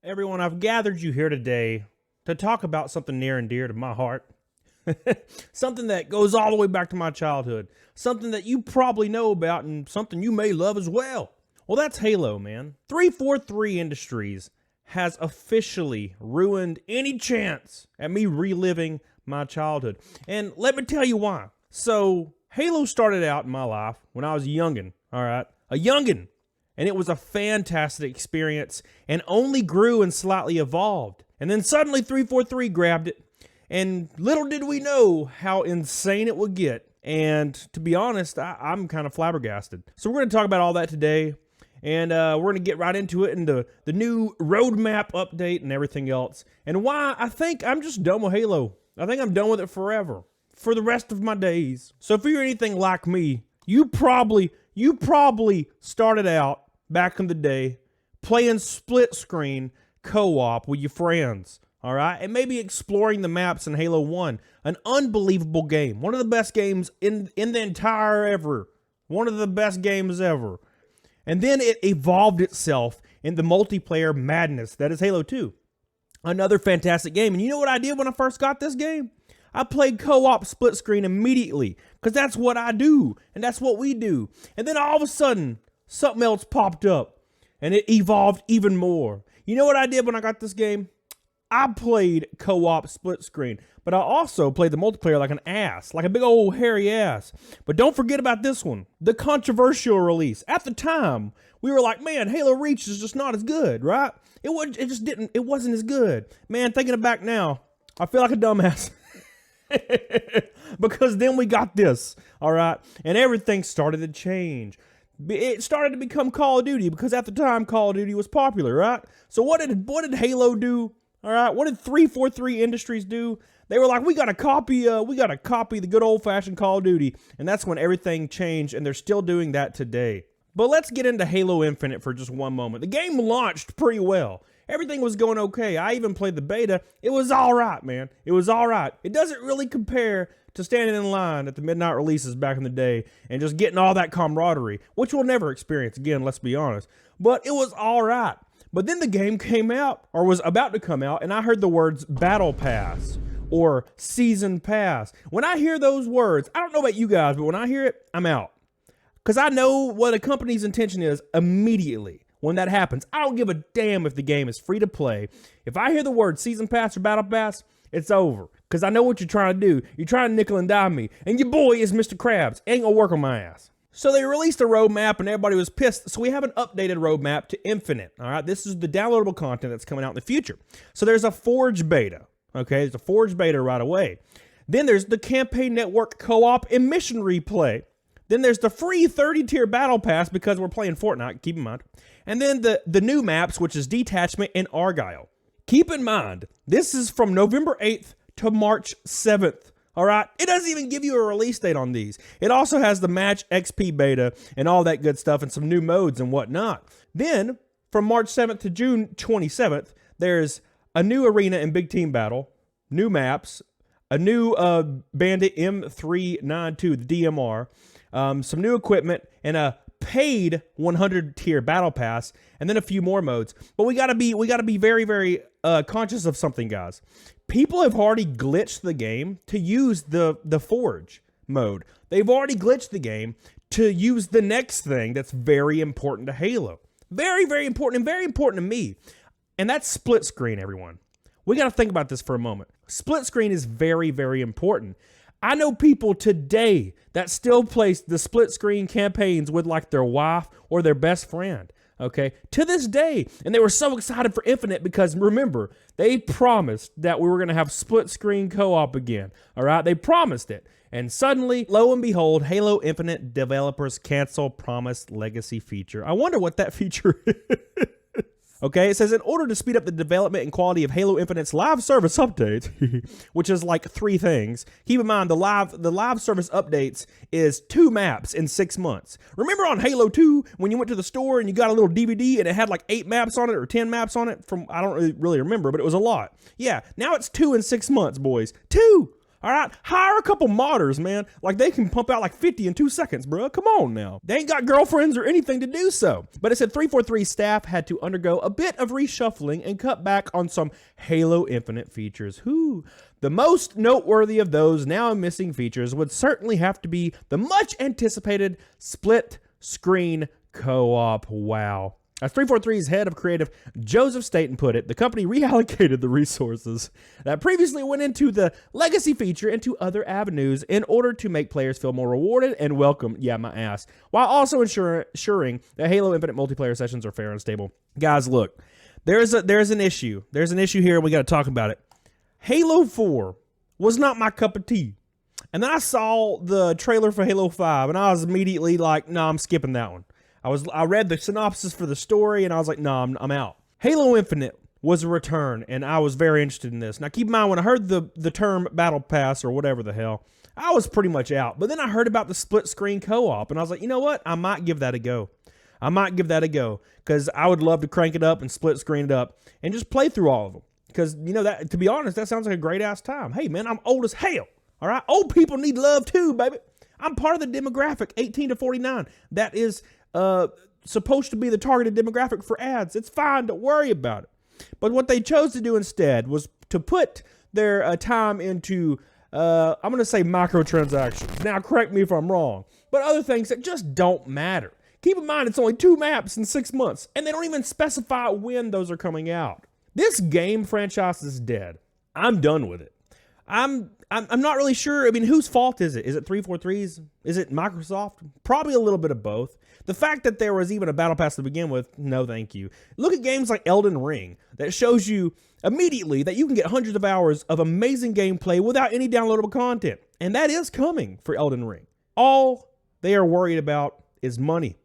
Everyone, I've gathered you here today to talk about something near and dear to my heart. Something that goes all the way back to my childhood. Something that you probably know about and something you may love as well. Well, that's Halo, man. 343 Industries has officially ruined any chance at me reliving my childhood. And let me tell you why. So, Halo started out in my life when I was a youngin', all right? A youngin'. And it was a fantastic experience and only grew and slightly evolved. And then suddenly 343 grabbed it, and little did we know how insane it would get. And to be honest, I'm kind of flabbergasted. So we're going to talk about all that today, and we're going to get right into it and the new roadmap update and everything else, and why I think I'm just done with Halo. I think I'm done with it forever, for the rest of my days. So if you're anything like me, you probably started out back in the day playing split screen co-op with your friends, all right? And maybe exploring the maps in Halo 1, an unbelievable game. One of the best games in the entire ever. One of the best games ever. And then it evolved itself in the multiplayer madness that is Halo 2. Another fantastic game. And you know what I did when I first got this game? I played co-op split screen immediately, because that's what I do, and that's what we do. And then all of a sudden, something else popped up, and it evolved even more. You know what I did when I got this game? I played co-op split screen, but I also played the multiplayer like an ass, like a big old hairy ass. But don't forget about this one, the controversial release. At the time, we were like, man, Halo Reach is just not as good, right? It wasn't as good. Man, thinking back now, I feel like a dumbass. Because then we got this, all right? And everything started to change. It started to become Call of Duty, because at the time Call of Duty was popular, right? So what did Halo do? All right, what did 343 Industries do? They were like, we gotta copy the good old-fashioned Call of Duty, and that's when everything changed, and they're still doing that today. But let's get into Halo Infinite for just one moment. The game launched pretty well. Everything was going okay. I even played the beta. It was all right, man. It was all right. It doesn't really compare to standing in line at the midnight releases back in the day and just getting all that camaraderie, which we'll never experience again, let's be honest. But it was all right. But then the game came out, or was about to come out, and I heard the words Battle Pass or Season Pass. When I hear those words, I don't know about you guys, but when I hear it, I'm out. Because I know what a company's intention is immediately. When that happens, I don't give a damn if the game is free to play. If I hear the word Season Pass or Battle Pass, it's over. Because I know what you're trying to do. You're trying to nickel and dime me. And your boy is Mr. Krabs. Ain't gonna work on my ass. So they released a roadmap and everybody was pissed. So we have an updated roadmap to Infinite. All right, this is the downloadable content that's coming out in the future. So there's a Forge beta. Okay, there's a Forge beta right away. Then there's the Campaign Network Co-op and Mission Replay. Then there's the free 30-tier Battle Pass because we're playing Fortnite, keep in mind. And then the new maps, which is Detachment and Argyle. Keep in mind, this is from November 8th to March 7th. All right? It doesn't even give you a release date on these. It also has the Match XP beta and all that good stuff and some new modes and whatnot. Then, from March 7th to June 27th, there's a new arena and big team battle, new maps, a new Bandit M392, the DMR, some new equipment, and a paid 100 tier battle pass, and then a few more modes. But we gotta be very, very conscious of something, guys. People have already glitched the game to use the Forge mode. They've already glitched the game to use the next thing that's very important to Halo. Very, very important, and very important to me. And that's split screen, everyone. We gotta think about this for a moment. Split screen is very, very important. I know people today that still play the split screen campaigns with like their wife or their best friend, okay? To this day. And they were so excited for Infinite because remember, they promised that we were going to have split screen co-op again, all right? They promised it. And suddenly, lo and behold, Halo Infinite developers cancel promised legacy feature. I wonder what that feature is. Okay, it says, in order to speed up the development and quality of Halo Infinite's live service updates, which is like 3 things. Keep in mind, the live service updates is 2 maps in 6 months. Remember on Halo 2, when you went to the store and you got a little DVD and it had like 8 maps on it or 10 maps on it? I don't really remember, but it was a lot. Yeah, now it's 2 in 6 months, boys. 2! All right, hire a couple modders, man. Like they can pump out like 50 in 2 seconds, bro. Come on now. They ain't got girlfriends or anything to do so. But it said 343 staff had to undergo a bit of reshuffling and cut back on some Halo Infinite features. The most noteworthy of those now missing features would certainly have to be the much anticipated split screen co-op. Wow. As 343's head of creative, Joseph Staten, put it, the company reallocated the resources that previously went into the legacy feature into other avenues in order to make players feel more rewarded and welcome, yeah, my ass, while also ensuring that Halo Infinite multiplayer sessions are fair and stable. Guys, look, there's an issue. There's an issue here, and we got to talk about it. Halo 4 was not my cup of tea. And then I saw the trailer for Halo 5, and I was immediately like, nah, I'm skipping that one. I read the synopsis for the story, and I was like, nah, I'm out. Halo Infinite was a return, and I was very interested in this. Now, keep in mind, when I heard the term Battle Pass or whatever the hell, I was pretty much out. But then I heard about the split-screen co-op, and I was like, you know what? I might give that a go. Because I would love to crank it up and split-screen it up and just play through all of them. Because, you know, that, to be honest, that sounds like a great-ass time. Hey, man, I'm old as hell, all right? Old people need love too, baby. I'm part of the demographic, 18 to 49. That is supposed to be the targeted demographic for ads. It's fine. Don't worry about it. But what they chose to do instead was to put their time into, I'm going to say microtransactions. Now, correct me if I'm wrong, but other things that just don't matter. Keep in mind, it's only 2 maps in 6 months, and they don't even specify when those are coming out. This game franchise is dead. I'm done with it. I'm not really sure. I mean, whose fault is it? Is it 343's? Is it Microsoft? Probably a little bit of both. The fact that there was even a battle pass to begin with, no thank you. Look at games like Elden Ring that shows you immediately that you can get hundreds of hours of amazing gameplay without any downloadable content. And that is coming for Elden Ring. All they are worried about is money.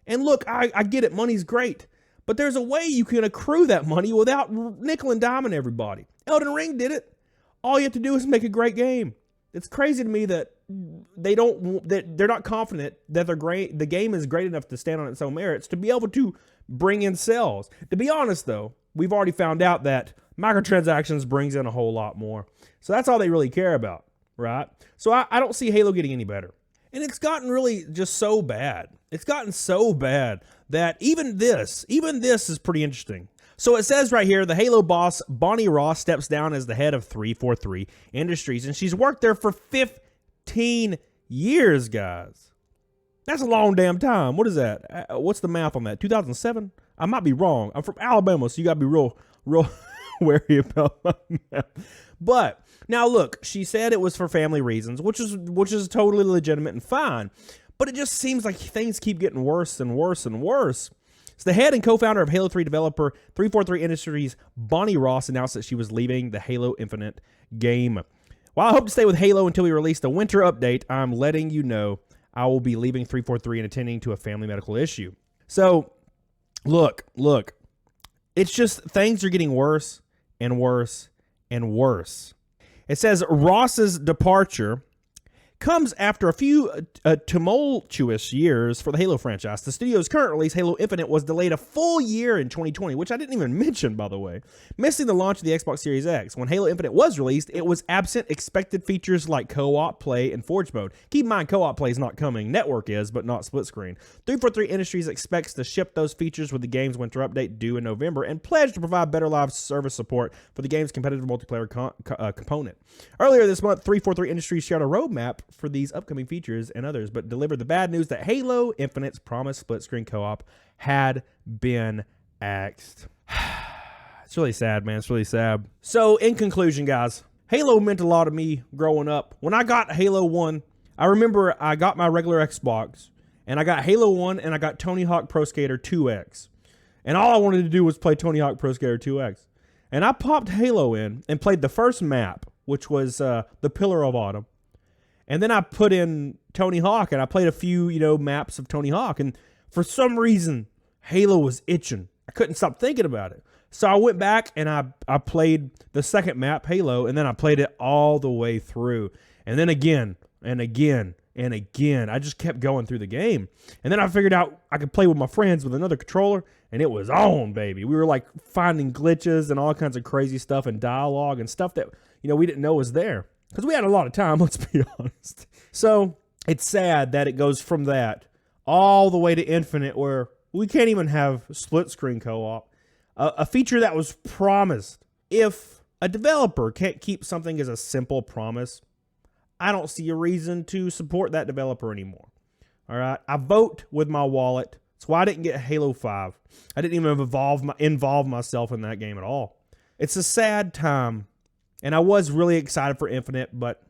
And look, I get it, money's great. But there's a way you can accrue that money without nickel and diming everybody. Elden Ring did it. All you have to do is make a great game. It's crazy to me that they're not confident that the game is great enough to stand on its own merits to be able to bring in sales. To be honest, though, we've already found out that microtransactions brings in a whole lot more. So that's all they really care about, right? So I don't see Halo getting any better. And it's gotten really just so bad. It's gotten so bad that even this is pretty interesting. So it says right here, the Halo boss, Bonnie Ross, steps down as the head of 343 Industries, and she's worked there for 15 years, guys. That's a long damn time. What is that? What's the math on that? 2007? I might be wrong. I'm from Alabama, so you got to be real wary about my math. But now look, she said it was for family reasons, which is totally legitimate and fine. But it just seems like things keep getting worse and worse and worse. So the head and co-founder of Halo 3 developer 343 Industries, Bonnie Ross, announced that she was leaving the Halo Infinite game. While I hope to stay with Halo until we release the winter update, I'm letting you know I will be leaving 343 and attending to a family medical issue. So, look. It's just things are getting worse and worse and worse. It says Ross's departure comes after a few tumultuous years for the Halo franchise. The studio's current release, Halo Infinite, was delayed a full year in 2020, which I didn't even mention, by the way, missing the launch of the Xbox Series X. When Halo Infinite was released, it was absent expected features like co-op play and Forge mode. Keep in mind, co-op play is not coming. Network is, but not split screen. 343 Industries expects to ship those features with the game's winter update due in November and pledged to provide better live service support for the game's competitive multiplayer component. Earlier this month, 343 Industries shared a roadmap for these upcoming features and others, but delivered the bad news that Halo Infinite's promised split-screen co-op had been axed. It's really sad, man. It's really sad. So, in conclusion, guys, Halo meant a lot to me growing up. When I got Halo 1, I remember I got my regular Xbox, and I got Halo 1, and I got Tony Hawk Pro Skater 2X. And all I wanted to do was play Tony Hawk Pro Skater 2X. And I popped Halo in and played the first map, which was the Pillar of Autumn. And then I put in Tony Hawk, and I played a few, maps of Tony Hawk. And for some reason, Halo was itching. I couldn't stop thinking about it. So I went back, and I played the second map, Halo, and then I played it all the way through. And then again, and again, and again. I just kept going through the game. And then I figured out I could play with my friends with another controller, and it was on, baby. We were, finding glitches and all kinds of crazy stuff and dialogue and stuff that, we didn't know was there. Because we had a lot of time, let's be honest. So it's sad that it goes from that all the way to Infinite, where we can't even have split screen co-op. A feature that was promised. If a developer can't keep something as a simple promise, I don't see a reason to support that developer anymore. All right, I vote with my wallet. That's why I didn't get Halo 5. I didn't even involve myself in that game at all. It's a sad time, and I was really excited for Infinite, but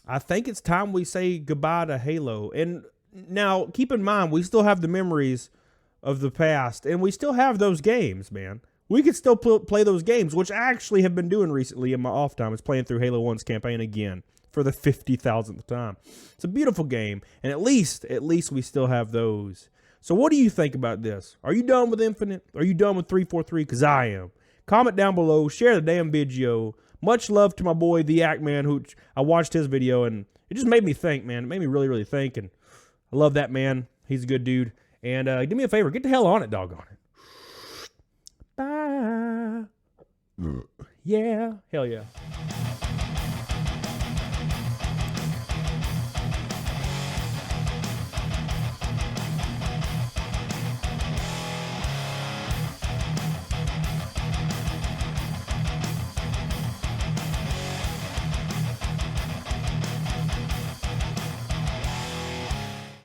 I think it's time we say goodbye to Halo. And now, keep in mind, we still have the memories of the past, and we still have those games, man. We could still play those games, which I actually have been doing recently in my off time, is playing through Halo 1's campaign again for the 50,000th time. It's a beautiful game, and at least we still have those. So what do you think about this? Are you done with Infinite? Are you done with 343? Because I am. Comment down below. Share the damn video. Much love to my boy, the Act Man, who I watched his video, and it just made me think, man. It made me really, really think, and I love that man. He's a good dude. And do me a favor. Get the hell on it, doggone it. Bye. Yeah. Hell yeah.